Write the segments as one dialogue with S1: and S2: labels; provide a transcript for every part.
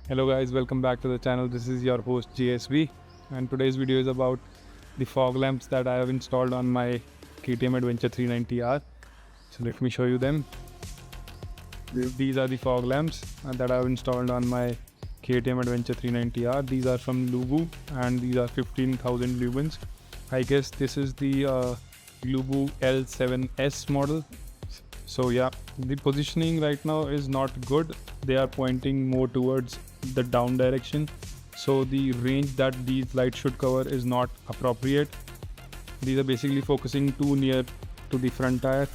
S1: Hello guys, welcome back to the channel. This is your host JSV, and today's video is about the fog lamps that I have installed on my KTM Adventure 390R. So let me show you them. These are the fog lamps that I have installed on my KTM Adventure 390R. These are from Lubu and these are 15,000 lumens. I guess this is the Lubu L7S model. So yeah, the positioning right now is not good. They are pointing more towards the down direction, so the range that these lights should cover is not appropriate. These are basically focusing too near to the front tire.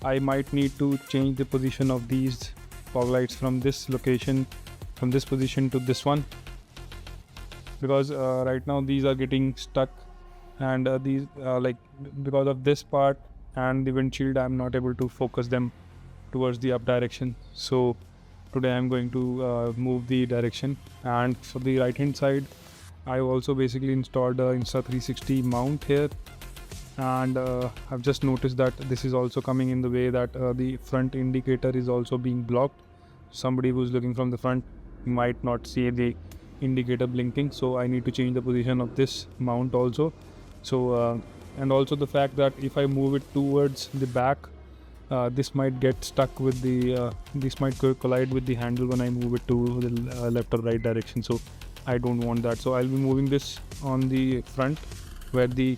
S1: I might need to change the position of these fog lights from this location, from this position to this one, because right now these are getting stuck, and these because of this part and the windshield, I'm not able to focus them towards the up direction. So today I'm going to move the direction. And for the right hand side, I also basically installed a Insta360 mount here, and I've just noticed that this is also coming in the way that the front indicator is also being blocked. Somebody who's looking from the front might not see the indicator blinking, so I need to change the position of this mount also. So and also the fact that if I move it towards the back, this might get stuck with the this might collide with the handle when I move it to the left or right direction. So I don't want that. So I'll be moving this on the front where the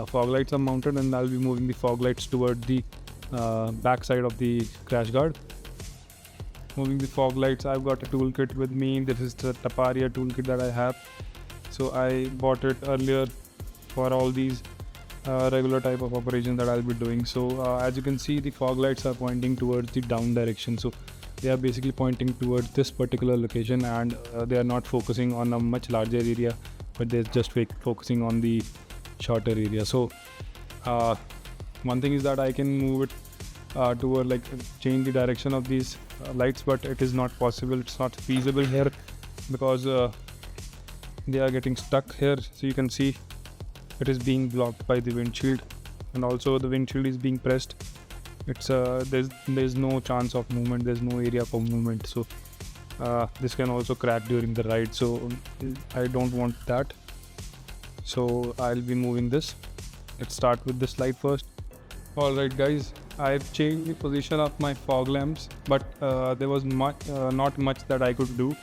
S1: fog lights are mounted, and I'll be moving the fog lights toward the back side of the crash guard. Moving the fog lights, I've got a toolkit with me. This is the Taparia toolkit that I have. So I bought it earlier for all these regular type of operations that I'll be doing. So as you can see, the fog lights are pointing towards the down direction. So they are basically pointing towards this particular location, and they are not focusing on a much larger area, but they're just focusing on the shorter area. So one thing is that I can move it toward, change the direction of these lights, but it is not possible. It's not feasible here because they are getting stuck here. So you can see it is being blocked by the windshield, and also the windshield is being pressed. It's there's no chance of movement, there's no area for movement. So this can also crack during the ride, so I don't want that. So I'll be moving this. Let's start with this light first. Alright guys, I've changed the position of my fog lamps, but there was not much that I could do.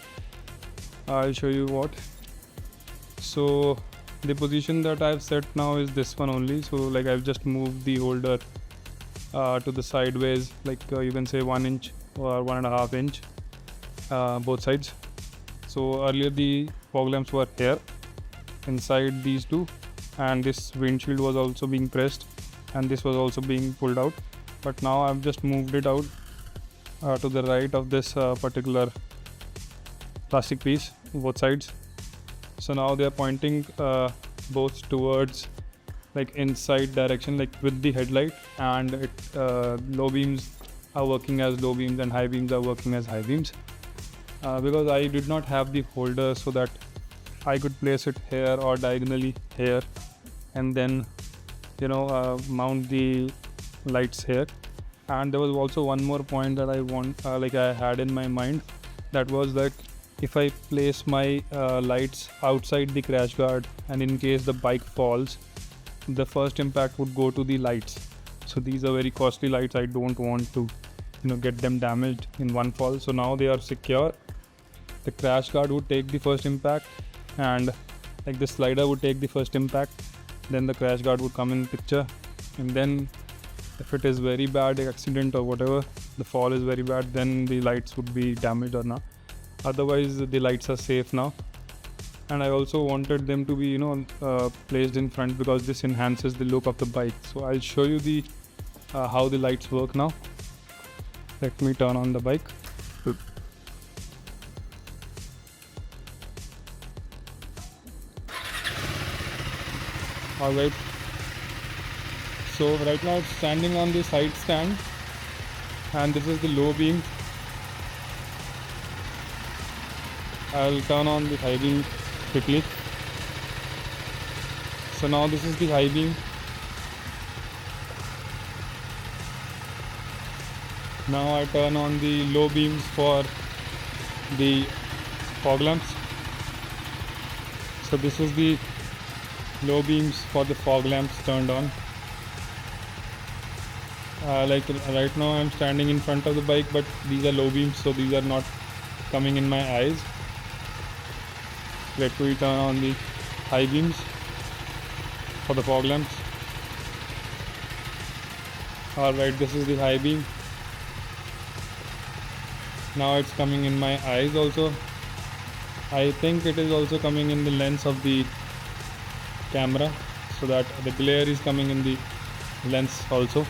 S1: I'll show you what. So the position that I've set now is this one only. So I've just moved the holder to the sideways, you can say 1 inch or 1.5 inch, both sides. So earlier the fog lamps were here inside these two, and this windshield was also being pressed, and this was also being pulled out. But now I've just moved it out to the right of this particular plastic piece, both sides. So now they are pointing both towards inside direction, with the headlight, and low beams are working as low beams and high beams are working as high beams. Because I did not have the holder so that I could place it here or diagonally here, and then mount the lights here. And there was also one more point that I had in my mind. That was that if I place my lights outside the crash guard, and in case the bike falls, the first impact would go to the lights. So these are very costly lights. I don't want to get them damaged in one fall. So now they are secure. The crash guard would take the first impact, and the slider would take the first impact, then the crash guard would come in picture. And then if it is very bad accident or whatever, the fall is very bad, then the lights would be damaged or not. Otherwise the lights are safe now. And I also wanted them to be placed in front, because this enhances the look of the bike. So I'll show you the how the lights work now. Let me turn on the bike. Alright, so right now it's standing on the side stand, and this is the low beam. I'll turn on the high beam quickly. So now this is the high beam. Now I turn on the low beams for the fog lamps. So this is the low beams for the fog lamps turned on. Like right now I'm standing in front of the bike, but these are low beams, so these are not coming in my eyes. Let me turn on the high beams for the fog lamps. Alright, this is the high beam. Now it's coming in my eyes also. I think it is also coming in the lens of the camera, so that the glare is coming in the lens also.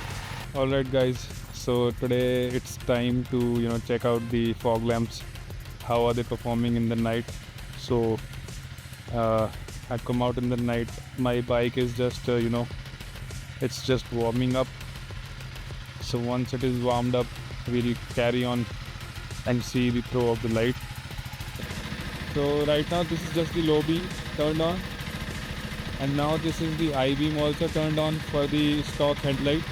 S1: Alright guys, so today it's time to check out the fog lamps. How are they performing in the night? So I come out in the night. My bike is just it's just warming up. So once it is warmed up, we'll carry on and see the throw of the light. So right now this is just the low beam turned on, and now this is the high beam also turned on for the stock headlight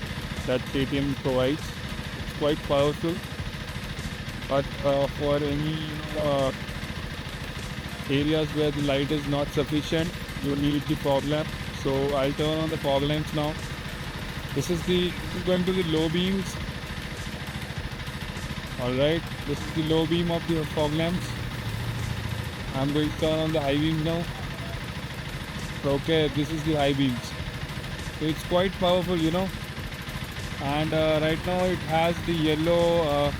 S1: that KTM provides. It's quite powerful, but for any areas where the light is not sufficient, you need the fog lamp. So I'll turn on the fog lamps now. This is going to the low beams. Alright, this is the low beam of the fog lamps. I'm going to turn on the high beams now. Okay, this is the high beams. So it's quite powerful, and right now it has the yellow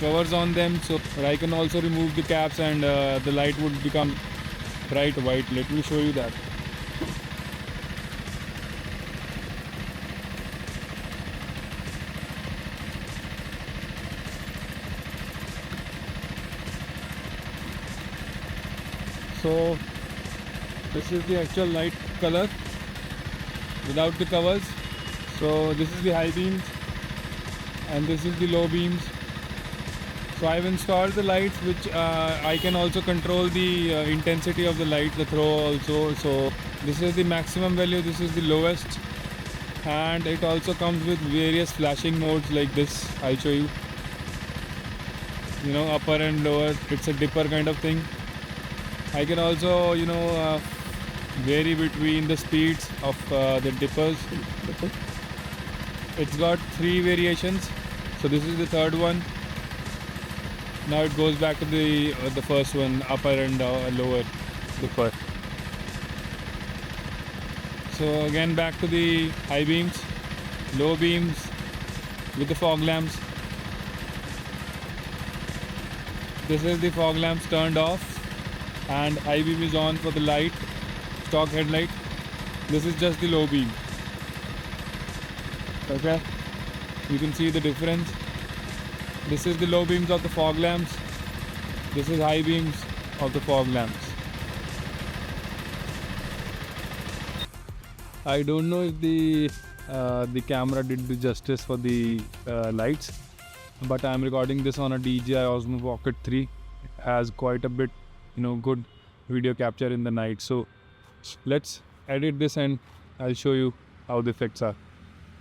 S1: covers on them, so I can also remove the caps and the light would become bright white. Let me show you that. So this is the actual light color without the covers. So this is the high beams and this is the low beams. So I've installed the lights which I can also control the intensity of the light, the throw also. So this is the maximum value, this is the lowest, and it also comes with various flashing modes like this. I'll show you. Upper and lower. It's a dipper kind of thing. I can also vary between the speeds of the dippers. It's got 3 variations. So this is the third one. Now it goes back to the first one, upper and lower dipper. So again back to the high beams, low beams with the fog lamps. This is the fog lamps turned off, and high beam is on for the light, stock headlight. This is just the low beam. Okay, you can see the difference. This is the low beams of the fog lamps. This is high beams of the fog lamps. I don't know if the camera did the justice for the lights, but I'm recording this on a DJI Osmo Pocket 3. It has quite a bit good video capture in the night. So let's edit this and I'll show you how the effects are.